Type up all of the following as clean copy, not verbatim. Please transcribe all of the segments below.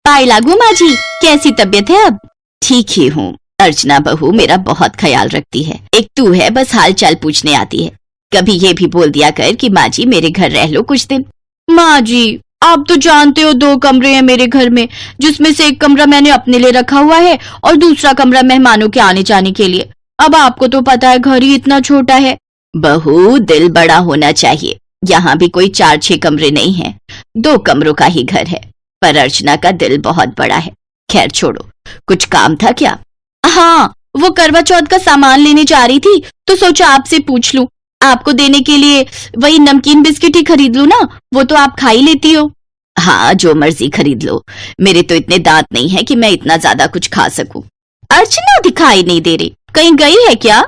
पाई लागू माँ जी, कैसी तबीयत है अब? ठीक ही हूँ। अर्चना बहू मेरा बहुत ख्याल रखती है। एक तू है बस हाल चाल पूछने आती है। कभी ये भी बोल दिया कर कि माँ जी मेरे घर रह लो कुछ दिन। माँ जी आप तो जानते हो 2 कमरे हैं मेरे घर में, जिसमें से एक कमरा मैंने अपने लिए रखा हुआ है और दूसरा कमरा मेहमानों के आने जाने के लिए। अब आपको तो पता है घर ही इतना छोटा है। बहू दिल बड़ा होना चाहिए। यहाँ भी कोई 4-6 कमरे नहीं है, 2 कमरों का ही घर है। पर अर्चना का दिल बहुत बड़ा है। खैर छोड़ो, कुछ काम था क्या? हाँ, वो करवा चौथ का सामान लेने जा रही थी तो सोचा आपसे पूछ लूं। आपको देने के लिए वही नमकीन बिस्किट ही खरीद लूं ना, वो तो आप खा ही लेती हो। हाँ जो मर्जी खरीद लो, मेरे तो इतने दांत नहीं है कि मैं इतना ज्यादा कुछ खा सकूं। अर्चना दिखाई नहीं दे रही, कहीं गई है क्या?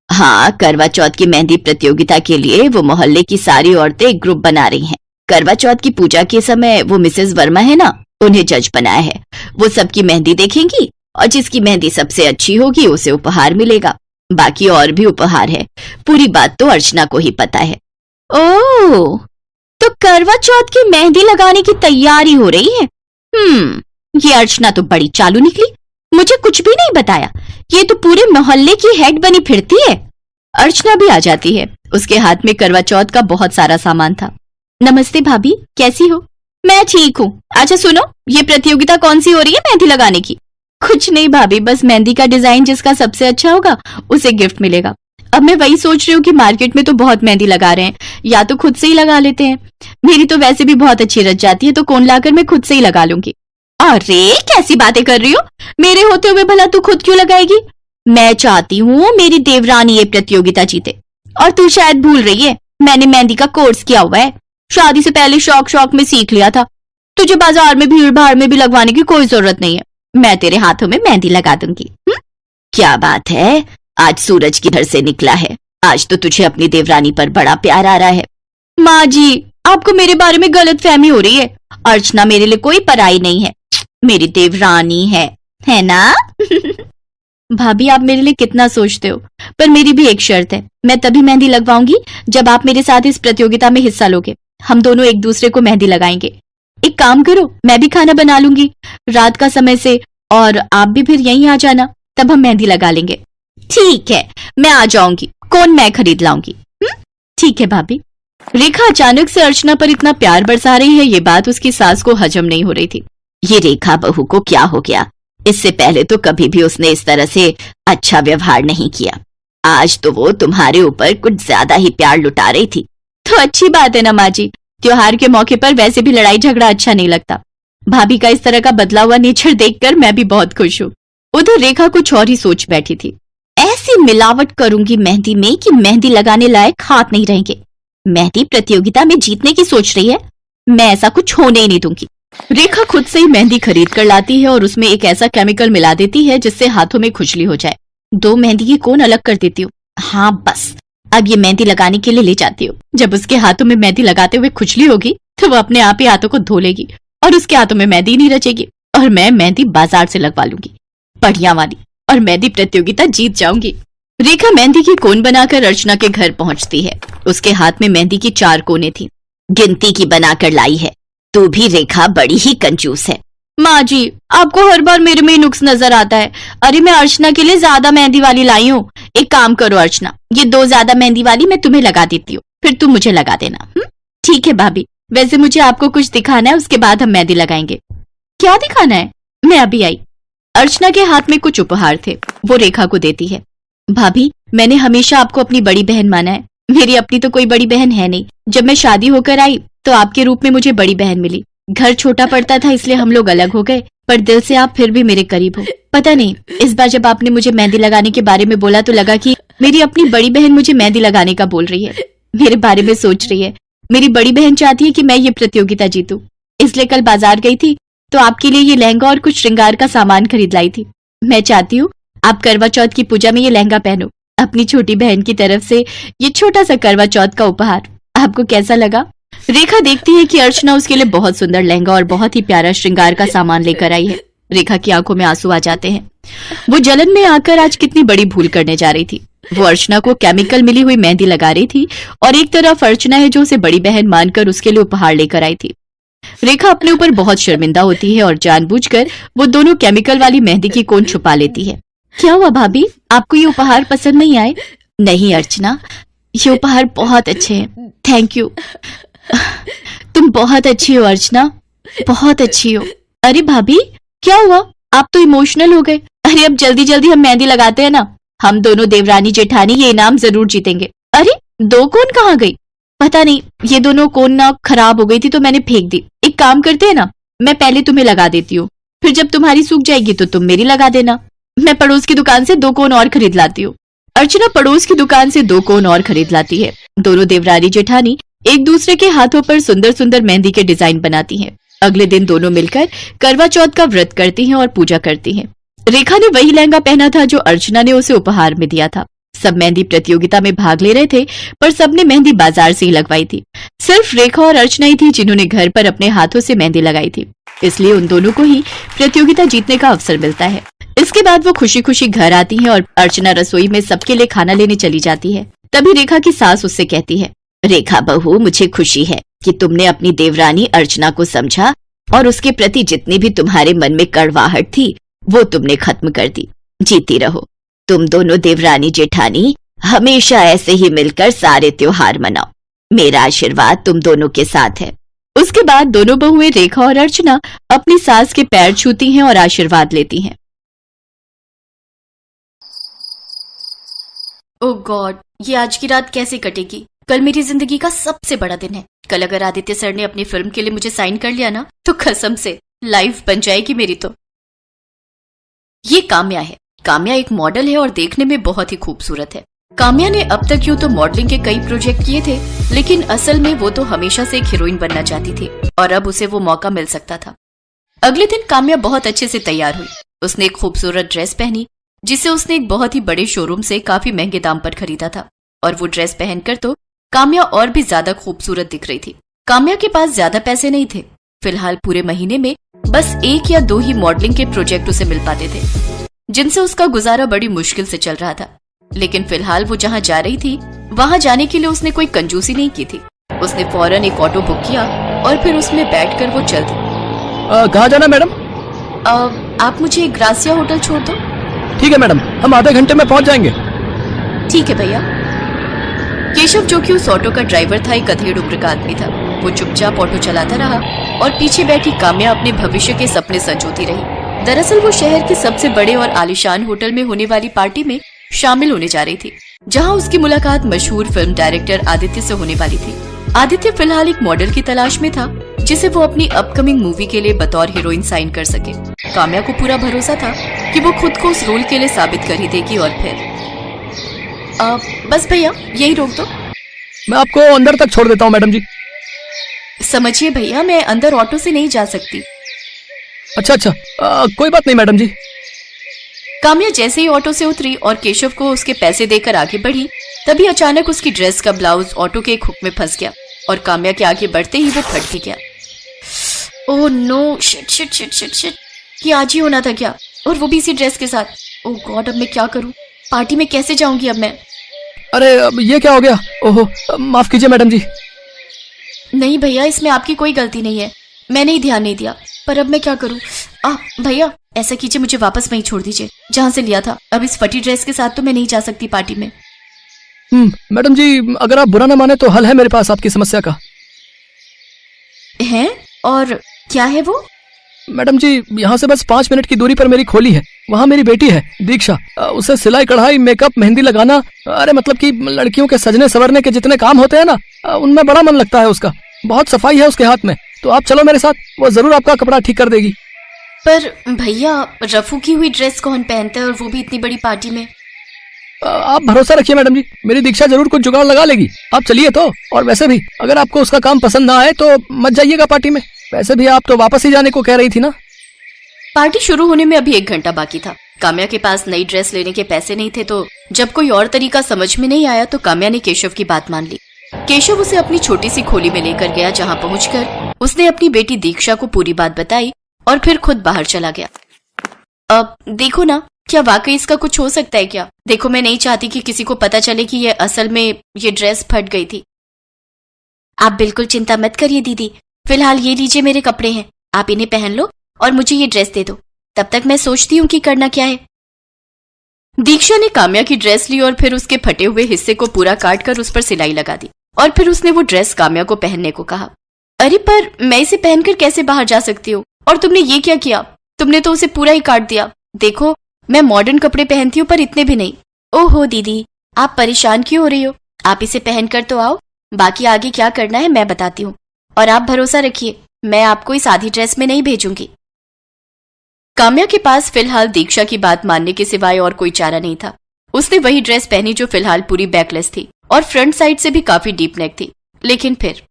हाँ, करवा चौथ की मेहंदी प्रतियोगिता के लिए वो मोहल्ले की सारी औरतें एक ग्रुप बना रही हैं। करवा चौथ की पूजा के समय वो मिसेस वर्मा है ना, उन्हें जज बनाया है। वो सबकी मेहंदी देखेंगी और जिसकी मेहंदी सबसे अच्छी होगी उसे उपहार मिलेगा। बाकी और भी उपहार है। पूरी बात तो अर्चना को ही पता है। ओह, तो करवा चौथ की मेहंदी लगाने की तैयारी हो रही है। ये अर्चना तो बड़ी चालू निकली, मुझे कुछ भी नहीं बताया। ये तो पूरे मोहल्ले की हेड बनी फिरती है। अर्चना भी आ जाती है। उसके हाथ में करवा चौथ का बहुत सारा सामान था। नमस्ते भाभी, कैसी हो? मैं ठीक हूँ। अच्छा सुनो, ये प्रतियोगिता कौन सी हो रही है मेहंदी लगाने की? कुछ नहीं भाभी, बस मेहंदी का डिजाइन जिसका सबसे अच्छा होगा उसे गिफ्ट मिलेगा। अब मैं वही सोच रही हूँ कि मार्केट में तो बहुत मेहंदी लगा रहे हैं, या तो खुद से ही लगा लेते हैं। मेरी तो वैसे भी बहुत अच्छी रच जाती है, तो कोन लाकर मैं खुद से ही लगा लूंगी। अरे कैसी बातें कर रही हो, मेरे होते हुए भला तू खुद क्यों लगाएगी? मैं चाहती हूँ मेरी देवरानी ये प्रतियोगिता जीते। और तू शायद भूल रही है, मैंने मेहंदी का कोर्स किया हुआ है। शादी से पहले शौक में सीख लिया था। तुझे बाजार में भीड़ भाड़ में भी लगवाने की कोई जरूरत नहीं है। मैं तेरे हाथों में मेहंदी लगा दूंगी। क्या बात है, आज सूरज किधर से निकला है? आज तो तुझे अपनी देवरानी पर बड़ा प्यार आ रहा है। माँ जी, आपको मेरे बारे में गलतफहमी हो रही है। अर्चना मेरे लिए कोई पराई नहीं है, मेरी देवरानी है ना? भाभी आप मेरे लिए कितना सोचते हो, पर मेरी भी एक शर्त है। मैं तभी मेहंदी लगवाऊंगी जब आप मेरे साथ इस प्रतियोगिता में हिस्सा लोगे। हम दोनों एक दूसरे को मेहंदी लगाएंगे। एक काम करो, मैं भी खाना बना लूंगी रात का समय से, और आप भी फिर यहीं आ जाना, तब हम मेहंदी लगा लेंगे। ठीक है, मैं आ जाऊंगी। कौन मैं खरीद लाऊंगी। ठीक है भाभी। रेखा अचानक से अर्चना पर इतना प्यार बरसा रही है, ये बात उसकी सास को हजम नहीं हो रही थी। ये रेखा बहू को क्या हो गया? इससे पहले तो कभी भी उसने इस तरह से अच्छा व्यवहार नहीं किया। आज तो वो तुम्हारे ऊपर कुछ ज्यादा ही प्यार लुटा रही थी। तो अच्छी बात है ना माँ जी, त्योहार के मौके पर वैसे भी लड़ाई झगड़ा अच्छा नहीं लगता। भाभी का इस तरह का बदला हुआ नेचर देखकर मैं भी बहुत खुश हूँ। उधर रेखा कुछ और ही सोच बैठी थी। ऐसी मिलावट करूंगी मेहंदी में कि मेहंदी लगाने लायक हाथ नहीं रहेंगे। मेहंदी प्रतियोगिता में जीतने की सोच रही है, मैं ऐसा कुछ होने ही नहीं दूंगी। रेखा खुद से ही मेहंदी खरीद कर लाती है और उसमें एक ऐसा केमिकल मिला देती है जिससे हाथों में खुजली हो जाए। 2 मेहंदी की कोन अलग कर देती हूँ। हाँ बस, अब ये मेहंदी लगाने के लिए ले जाती हूँ। जब उसके हाथों में मेहंदी लगाते हुए खुजली होगी तो वो अपने आप ही हाथों को धो लेगी और उसके हाथों में मेहंदी नहीं रचेगी, और मैं मेहंदी बाजार से लगवा लूंगी बढ़िया वाली, और मेहंदी प्रतियोगिता जीत जाऊंगी। रेखा मेहंदी की कोन बनाकर अर्चना के घर पहुंचती है। उसके हाथ में मेहंदी की 4 कोने थी, गिनती की बनाकर लाई है। तू भी रेखा बड़ी ही कंजूस है। माँ जी, आपको हर बार मेरे में नुक्स नजर आता है। अरे मैं अर्चना के लिए ज्यादा मेहंदी वाली लाई हूँ। एक काम करो अर्चना, ये 2 ज्यादा मेहंदी वाली मैं तुम्हें लगा देती हूँ, फिर तुम मुझे लगा देना। ठीक है भाभी, वैसे मुझे आपको कुछ दिखाना है, उसके बाद हम मेहंदी लगाएंगे। क्या दिखाना है? मैं अभी आई। अर्चना के हाथ में कुछ उपहार थे, वो रेखा को देती है। भाभी, मैंने हमेशा आपको अपनी बड़ी बहन माना है। मेरी अपनी तो कोई बड़ी बहन है नहीं। जब मैं शादी होकर आई तो आपके रूप में मुझे बड़ी बहन मिली। घर छोटा पड़ता था इसलिए हम लोग अलग हो गए, पर दिल से आप फिर भी मेरे करीब हो। पता नहीं, इस बार जब आपने मुझे मेहंदी लगाने के बारे में बोला तो लगा कि मेरी अपनी बड़ी बहन मुझे मेहंदी लगाने का बोल रही है, मेरे बारे में सोच रही है। मेरी बड़ी बहन चाहती है कि मैं ये प्रतियोगिता जीतूं, इसलिए कल बाजार गई थी तो आपके लिए ये लहंगा और कुछ श्रृंगार का सामान खरीद लाई थी। मैं चाहती हूँ आप करवा चौथ की पूजा में ये लहंगा पहनो, अपनी छोटी बहन की तरफ से ये छोटा सा करवा चौथ का उपहार। आपको कैसा लगा? रेखा देखती है कि अर्चना उसके लिए बहुत सुंदर लहंगा और बहुत ही प्यारा श्रृंगार का सामान लेकर आई है। रेखा की आंखों में आंसू आ जाते हैं। वो जलन में आकर आज कितनी बड़ी भूल करने जा रही थी। वो अर्चना को केमिकल मिली हुई मेहंदी लगा रही थी और एक तरफ अर्चना है जो उसे बड़ी बहन मानकर उसके लिए उपहार लेकर आई थी। रेखा अपने ऊपर बहुत शर्मिंदा होती है और जानबूझकर वो दोनों केमिकल वाली मेहंदी की कोन छुपा लेती है। क्या हुआ भाभी, आपको ये उपहार पसंद नहीं आए? नहीं अर्चना, ये उपहार बहुत अच्छे हैं, थैंक यू। तुम बहुत अच्छी हो अर्चना, बहुत अच्छी हो। अरे भाभी क्या हुआ, आप तो इमोशनल हो गए। अरे अब जल्दी जल्दी हम मेहंदी लगाते हैं ना, हम दोनों देवरानी जेठानी ये इनाम जरूर जीतेंगे। अरे दो कोन कहाँ गई? पता नहीं, ये दोनों कोन ना खराब हो गई थी तो मैंने फेंक दी। एक काम करते हैं ना, मैं पहले तुम्हें लगा देती हूँ, फिर जब तुम्हारी सूख जाएगी तो तुम मेरी लगा देना। मैं पड़ोस की दुकान से 2 कोन और खरीद लाती हूँ। अर्चना पड़ोस की दुकान से 2 कोन और खरीद लाती है। दोनों देवरानी जेठानी एक दूसरे के हाथों पर सुंदर सुंदर मेहंदी के डिजाइन बनाती हैं। अगले दिन दोनों मिलकर करवा चौथ का व्रत करती हैं और पूजा करती हैं। रेखा ने वही लहंगा पहना था जो अर्चना ने उसे उपहार में दिया था। सब मेहंदी प्रतियोगिता में भाग ले रहे थे, पर सबने मेहंदी बाजार से ही लगवाई थी। सिर्फ रेखा और अर्चना ही थी जिन्होंने घर पर अपने हाथों से मेहंदी लगाई थी, इसलिए उन दोनों को ही प्रतियोगिता जीतने का अवसर मिलता है। इसके बाद वो खुशी खुशी घर आती हैं और अर्चना रसोई में सबके लिए खाना लेने चली जाती है। तभी रेखा की सास उससे कहती है, रेखा बहू, मुझे खुशी है कि तुमने अपनी देवरानी अर्चना को समझा और उसके प्रति जितनी भी तुम्हारे मन में कड़वाहट थी वो तुमने खत्म कर दी। जीती रहो। तुम दोनों देवरानी जेठानी हमेशा ऐसे ही मिलकर सारे त्योहार मनाओ। मेरा आशीर्वाद तुम दोनों के साथ है। उसके बाद दोनों बहुएं रेखा और अर्चना अपनी सास के पैर छूती हैं और आशीर्वाद लेती हैं। ओह गॉड, ये आज की रात कैसे कटेगी? कल मेरी जिंदगी का सबसे बड़ा दिन है। कल अगर आदित्य सर ने अपनी फिल्म के लिए मुझे साइन कर लिया ना, तो कसम से लाइफ बन जाएगी मेरी। तो ये काम्या है। काम्या एक मॉडल है और देखने में बहुत ही खूबसूरत है। काम्या ने अब तक यूं तो मॉडलिंग के कई प्रोजेक्ट किए थे, लेकिन असल में वो तो हमेशा से एक हीरोइन बनना चाहती थी और अब उसे वो मौका मिल सकता था। अगले दिन काम्या बहुत अच्छे से तैयार हुई। उसने एक खूबसूरत ड्रेस पहनी जिसे उसने एक बहुत ही बड़े शोरूम से काफी महंगे दाम पर खरीदा था, और वो ड्रेस पहनकर तो काम्या और भी ज्यादा खूबसूरत दिख रही थी। काम्या के पास ज्यादा पैसे नहीं थे। फिलहाल पूरे महीने में बस 1 या 2 ही मॉडलिंग के प्रोजेक्ट उसे मिल पाते थे, जिनसे उसका गुजारा बड़ी मुश्किल से चल रहा था। लेकिन फिलहाल वो जहाँ जा रही थी वहाँ जाने के लिए उसने कोई कंजूसी नहीं की थी। उसने फौरन एक ऑटो बुक किया और फिर उसमें बैठकर वो चल दी। कहाँ जाना मैडम? आप मुझे ग्रासिया होटल छोड़ दो। ठीक है मैडम, हम आधे घंटे में पहुँच जाएंगे। ठीक है भैया। केशव, जो कि उस ऑटो का ड्राइवर था, एक अधेड़ उम्र का आदमी था। वो चुपचाप ऑटो चलाता रहा और पीछे बैठी काम्या अपने भविष्य के सपने संजोती रही। दरअसल वो शहर के सबसे बड़े और आलीशान होटल में होने वाली पार्टी में शामिल होने जा रही थी, जहां उसकी मुलाकात मशहूर फिल्म डायरेक्टर आदित्य से होने वाली थी। आदित्य फिलहाल एक मॉडल की तलाश में था जिसे वो अपनी अपकमिंग मूवी के लिए बतौर हीरोइन साइन कर सके। काम्या को पूरा भरोसा था कि वो खुद को उस रोल के लिए साबित कर ही देगी। और फिर बस भैया, यही रोक दो। मैं आपको अंदर तक छोड़ देता हूँ मैडम जी। समझिए भैया, मैं अंदर ऑटो से नहीं जा सकती। अच्छा, कोई बात नहीं मैडम जी। काम्या जैसे ही ऑटो से उतरी और केशव को उसके पैसे देकर आगे बढ़ी, तभी अचानक उसकी ड्रेस का ब्लाउज ऑटो के एक हुक में फंस गया और काम्या के आगे बढ़ते ही वो फट भी गया। Oh no, shit shit shit shit shit, ये आज ही होना था क्या? और वो भी इसी ड्रेस के साथ। ओह गॉड, अब मैं क्या करूं? पार्टी में कैसे जाऊंगी अब मैं? अरे अब ये क्या हो गया? ओहो, माफ कीजिए मैडम जी। नहीं भैया, इसमें आपकी कोई गलती नहीं है, मैंने ही ध्यान नहीं दिया। पर अब मैं क्या करूं? भैया ऐसा कीजिए, मुझे वापस वहीं छोड़ दीजिए जहां से लिया था। अब इस फटी ड्रेस के साथ तो मैं नहीं जा सकती पार्टी में। मैडम जी, अगर आप बुरा ना माने तो हल है मेरे पास आपकी समस्या का। है? और क्या है वो? मैडम जी, यहाँ से बस 5 मिनट की दूरी पर मेरी खोली है। वहाँ मेरी बेटी है दीक्षा। उसे सिलाई, कढ़ाई, मेकअप, मेहंदी लगाना, अरे मतलब कि लड़कियों के सजने संवरने के जितने काम होते हैं ना, उनमें बड़ा मन लगता है उसका। बहुत सफाई है उसके हाथ में। तो आप चलो मेरे साथ, वो जरूर आपका कपड़ा ठीक कर देगी। पर भैया, रफू की हुई ड्रेस कौन पहनता है, और वो भी इतनी बड़ी पार्टी में? आप भरोसा रखिए मैडम जी, मेरी दीक्षा जरूर कुछ जुगाड़ लगा लेगी। आप चलिए तो। और वैसे भी अगर आपको उसका काम पसंद ना आए तो मत जाइएगा पार्टी में। वैसे भी आप तो वापस ही जाने को कह रही थी ना। पार्टी शुरू होने में अभी 1 घंटा बाकी था। काम्या के पास नई ड्रेस लेने के पैसे नहीं थे, तो जब कोई और तरीका समझ में नहीं आया तो काम्या ने केशव की बात मान ली। केशव उसे अपनी छोटी सी खोली में लेकर गया, जहाँ पहुंचकर उसने अपनी बेटी दीक्षा को पूरी बात बताई और फिर खुद बाहर चला गया। अब देखो ना, क्या वाकई इसका कुछ हो सकता है क्या? देखो, मैं नहीं चाहती कि किसी को पता चले कि ये असल में ये ड्रेस फट गई थी। आप बिल्कुल चिंता मत करिए दीदी, फिलहाल ये लीजिए मेरे कपड़े हैं, आप इन्हें पहन लो और मुझे ये ड्रेस दे दो, तब तक मैं सोचती हूँ कि करना क्या है। दीक्षा ने काम्या की ड्रेस ली और फिर उसके फटे हुए हिस्से को पूरा काट कर उस पर सिलाई लगा दी और फिर उसने वो ड्रेस काम्या को पहनने को कहा। अरे पर मैं इसे पहनकर कैसे बाहर जा सकती हूँ? और तुमने ये क्या किया? तुमने तो उसे पूरा ही काट दिया। देखो मैं मॉडर्न कपड़े पहनती हूँ पर इतने भी नहीं। ओहो दीदी, आप परेशान क्यों हो रही हो? आप इसे पहनकर तो आओ, बाकी आगे क्या करना है मैं बताती हूँ। और आप भरोसा रखिए, मैं आपको इस आधी ड्रेस में नहीं भेजूंगी। काम्या के पास फिलहाल दीक्षा की बात मानने के सिवाय और कोई चारा नहीं था। उसने वही ड्रेस पहनी जो फिलहाल पूरी बैकलेस थी और फ्रंट साइड से भी काफी डीप नेक थी। लेकिन फिर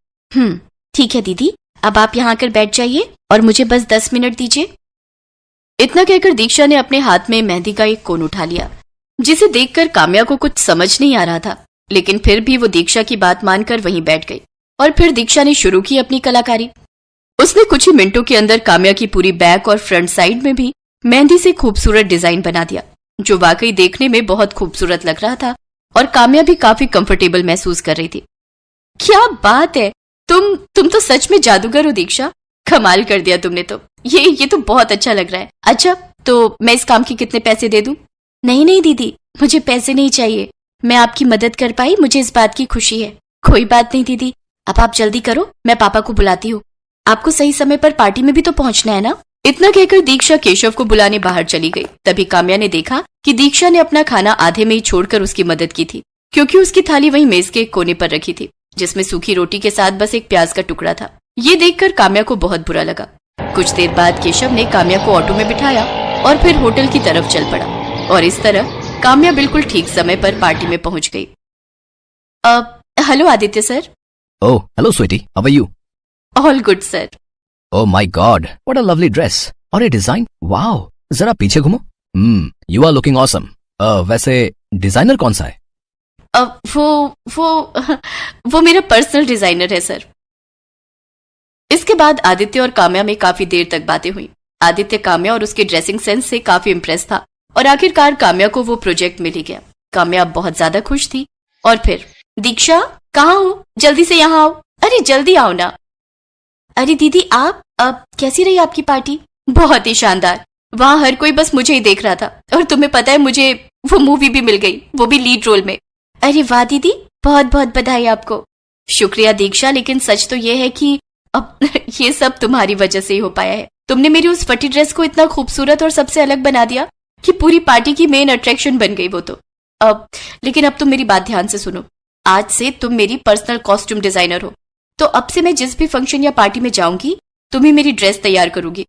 ठीक है दीदी, अब आप यहाँ आकर बैठ जाइए और मुझे बस 10 मिनट दीजिए। इतना कहकर दीक्षा ने अपने हाथ में मेहंदी का एक कोन उठा लिया, जिसे देखकर काम्या को कुछ समझ नहीं आ रहा था, लेकिन फिर भी वो दीक्षा की बात मानकर वहीं बैठ गई। और फिर दीक्षा ने शुरू की अपनी कलाकारी। उसने कुछ ही मिनटों के अंदर काम्या की पूरी बैक और फ्रंट साइड में भी मेहंदी से खूबसूरत डिजाइन बना दिया, जो वाकई देखने में बहुत खूबसूरत लग रहा था और काम्या भी काफी कंफर्टेबल महसूस कर रही थी। क्या बात है, तुम तो सच में जादूगर हो दीक्षा, कमाल कर दिया तुमने तो। ये तो बहुत अच्छा लग रहा है। अच्छा, तो मैं इस काम के कितने पैसे दे दूं? नहीं नहीं दीदी, मुझे पैसे नहीं चाहिए, मैं आपकी मदद कर पाई, मुझे इस बात की खुशी है। कोई बात नहीं दीदी, अब आप जल्दी करो, मैं पापा को बुलाती हूँ। आपको सही समय पर पार्टी में भी तो पहुंचना है ना। इतना कहकर दीक्षा केशव को बुलाने बाहर चली गई। तभी काम्या ने देखा कि दीक्षा ने अपना खाना आधे में ही छोड़कर उसकी मदद की थी, क्योंकि उसकी थाली वहीं मेज के एक कोने पर रखी थी, जिसमें सूखी रोटी के साथ बस एक प्याज का टुकड़ा था। ये देखकर काम्या को बहुत बुरा लगा। कुछ देर बाद केशव ने काम्या को ऑटो में बिठाया और फिर होटल की तरफ चल पड़ा और इस तरह काम्या बिल्कुल ठीक समय पर पार्टी में पहुंच गई। Hello Aditya sir. Oh, hello sweetie, how are you? All good sir. Oh my God, what a lovely dress और ये डिजाइन, वाओ, जरा पीछे घूमो। You are looking awesome. वैसे डिजाइनर कौन सा है? वो मेरा पर्सनल डिजाइनर है सर। इसके बाद आदित्य और काम्या में काफी देर तक बातें हुई। आदित्य काम्या और उसके ड्रेसिंग सेंस से काफी इम्प्रेस था और आखिरकार काम्या को वो प्रोजेक्ट मिल ही गया। काम्या अब बहुत ज्यादा खुश थी। और फिर दीक्षा, कहाँ हो? जल्दी से यहाँ आओ। अरे जल्दी आओ ना। अरे दीदी आप, अब कैसी रही आपकी पार्टी? बहुत ही शानदार, वहाँ हर कोई बस मुझे ही देख रहा था और तुम्हें पता है मुझे वो मूवी भी मिल गई, वो भी लीड रोल में। अरे वाह दीदी, बहुत बहुत बधाई आपको। शुक्रिया दीक्षा, लेकिन सच तो ये है कि अब ये सब तुम्हारी वजह से ही हो पाया है। तुमने मेरी उस फटी ड्रेस को इतना खूबसूरत और सबसे अलग बना दिया कि पूरी पार्टी की मेन अट्रैक्शन बन गई वो तो। लेकिन अब तुम मेरी बात ध्यान से सुनो, आज से तुम मेरी पर्सनल कॉस्ट्यूम डिजाइनर हो, तो अब से मैं जिस भी फंक्शन या पार्टी में जाऊंगी तुम ही मेरी ड्रेस तैयार करोगी।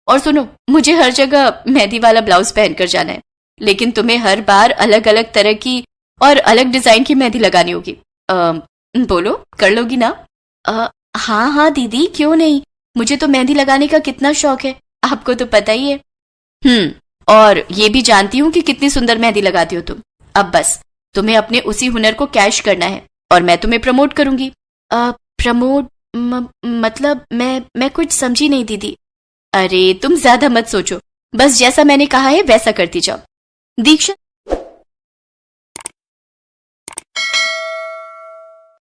और सुनो, मुझे हर जगह मेहंदी वाला ब्लाउज पहनकर जाना है, लेकिन तुम्हें हर बार अलग अलग तरह की और अलग डिजाइन की मेहंदी लगानी होगी। बोलो, कर लोगी ना? हाँ हाँ दीदी, क्यों नहीं, मुझे तो मेहंदी लगाने का कितना शौक है, आपको तो पता ही है। और ये भी जानती हूँ कि कितनी सुंदर मेहंदी लगाती हो तुम। अब बस तुम्हें अपने उसी हुनर को कैश करना है और मैं तुम्हें प्रमोट करूंगी। प्रमोट मतलब मैं कुछ समझी नहीं दीदी। अरे तुम ज्यादा मत सोचो, बस जैसा मैंने कहा है वैसा करती जाओ। दीक्षा